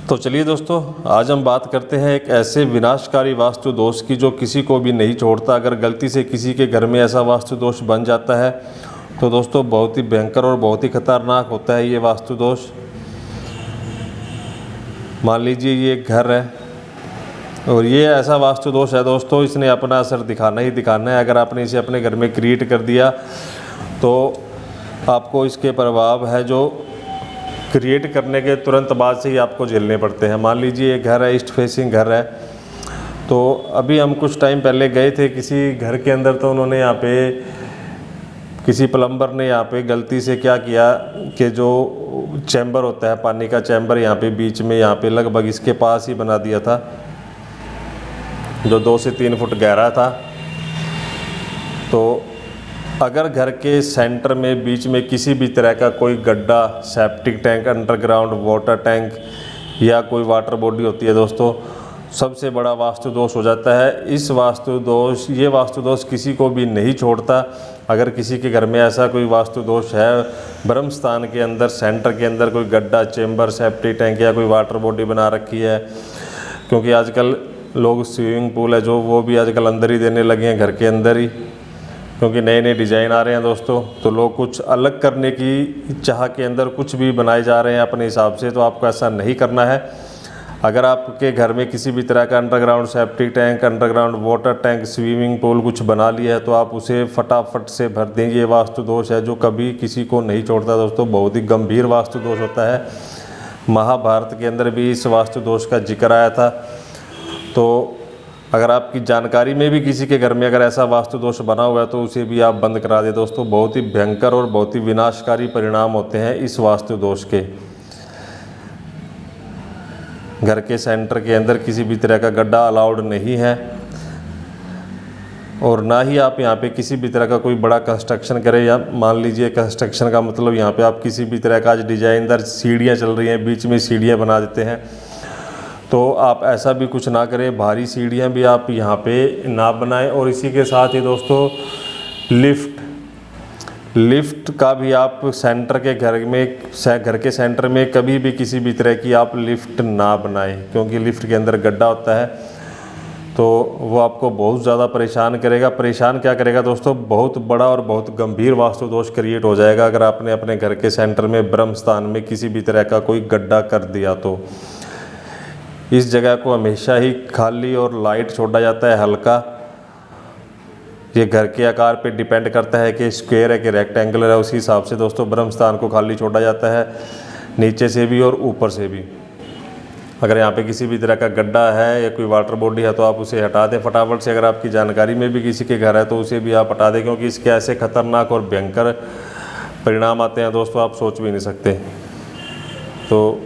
तो चलिए दोस्तों, आज हम बात करते हैं एक ऐसे विनाशकारी वास्तु दोष की जो किसी को भी नहीं छोड़ता। अगर गलती से किसी के घर में ऐसा वास्तु दोष बन जाता है तो दोस्तों बहुत ही भयंकर और बहुत ही खतरनाक होता है ये वास्तु दोष। मान लीजिए ये एक घर है और ये ऐसा वास्तु दोष है दोस्तों, इसने अपना असर दिखाना ही दिखाना है। अगर आपने इसे अपने घर में क्रिएट कर दिया तो आपको इसके प्रभाव है जो क्रिएट करने के तुरंत बाद से ही आपको झेलने पड़ते हैं। मान लीजिए एक घर है, ईस्ट फेसिंग घर है, तो अभी हम कुछ टाइम पहले गए थे किसी घर के अंदर, तो उन्होंने यहाँ पे किसी प्लम्बर ने यहाँ पे गलती से क्या किया कि जो चैम्बर होता है पानी का चैम्बर, यहाँ पे बीच में यहाँ पे लगभग इसके पास ही बना दिया था जो 2 से 3 फुट गहरा था। तो अगर घर के सेंटर में बीच में किसी भी तरह का कोई गड्ढा, septic tank, underground water tank या कोई वाटर बॉडी होती है दोस्तों, सबसे बड़ा वास्तु दोष हो जाता है। ये वास्तु दोष किसी को भी नहीं छोड़ता। अगर किसी के घर में ऐसा कोई वास्तु दोष है, ब्रह्म स्थान के अंदर सेंटर के अंदर कोई गड्ढा, चेम्बर, सेप्टिक टैंक या कोई वाटर बॉडी बना रखी है, क्योंकि आजकल लोग स्विमिंग पूल है जो वो भी आजकल अंदर ही देने लगे हैं, घर के अंदर ही, क्योंकि नए नए डिज़ाइन आ रहे हैं दोस्तों। तो लोग कुछ अलग करने की चाह के अंदर कुछ भी बनाए जा रहे हैं अपने हिसाब से, तो आपको ऐसा नहीं करना है। अगर आपके घर में किसी भी तरह का underground septic tank, underground water tank, swimming pool कुछ बना लिया है तो आप उसे फटाफट से भर दें। ये वास्तु दोष है जो कभी किसी को नहीं छोड़ता दोस्तों, बहुत ही गंभीर वास्तु दोष होता है। महाभारत के अंदर भी इस वास्तु दोष का जिक्र आया था। तो अगर आपकी जानकारी में भी किसी के घर में अगर ऐसा वास्तु दोष बना हुआ है तो उसे भी आप बंद करा दें दोस्तों। बहुत ही भयंकर और बहुत ही विनाशकारी परिणाम होते हैं इस वास्तु दोष के। घर के सेंटर के अंदर किसी भी तरह का गड्ढा अलाउड नहीं है, और ना ही आप यहाँ पे किसी भी तरह का कोई बड़ा कंस्ट्रक्शन करें। या मान लीजिए कंस्ट्रक्शन का मतलब यहाँ पे आप किसी भी तरह का, आज डिजाइनदार सीढ़ियाँ चल रही हैं, बीच में सीढ़ियाँ बना देते हैं, तो आप ऐसा भी कुछ ना करें। भारी सीढ़ियाँ भी आप यहाँ पे ना बनाएं। और इसी के साथ ही दोस्तों लिफ्ट का भी आप सेंटर के घर के सेंटर में कभी भी किसी भी तरह की आप लिफ्ट ना बनाएं, क्योंकि लिफ्ट के अंदर गड्ढा होता है तो वो आपको बहुत ज़्यादा परेशान करेगा। परेशान क्या करेगा दोस्तों, बहुत बड़ा और बहुत गंभीर वास्तु दोष क्रिएट हो जाएगा अगर आपने अपने घर के सेंटर में ब्रह्म स्थान में किसी भी तरह का कोई गड्ढा कर दिया। तो इस जगह को हमेशा ही खाली और लाइट छोड़ा जाता है, हल्का। ये घर के आकार पे डिपेंड करता है कि स्क्वायर है कि रेक्टेंगुलर है, उसी हिसाब से दोस्तों ब्रह्म स्थान को खाली छोड़ा जाता है, नीचे से भी और ऊपर से भी। अगर यहाँ पे किसी भी तरह का गड्ढा है या कोई वाटर बॉडी है तो आप उसे हटा दें फटाफट से। अगर आपकी जानकारी में भी किसी के घर है तो उसे भी आप हटा दें, क्योंकि इसके ऐसे खतरनाक और भयंकर परिणाम आते हैं दोस्तों, आप सोच भी नहीं सकते। तो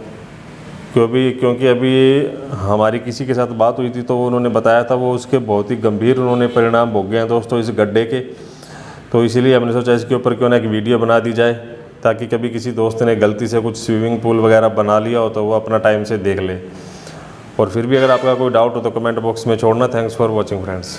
क्योंकि अभी हमारी किसी के साथ बात हुई थी तो उन्होंने बताया था वो उसके बहुत ही गंभीर उन्होंने परिणाम भोगे हैं दोस्तों इस गड्ढे के। तो इसीलिए हमने सोचा इसके ऊपर क्यों ना एक वीडियो बना दी जाए, ताकि कभी किसी दोस्त ने गलती से कुछ स्विमिंग पूल वगैरह बना लिया हो तो वो अपना टाइम से देख ले। और फिर भी अगर आपका कोई डाउट हो तो कमेंट बॉक्स में छोड़ना। Thanks for watching friends.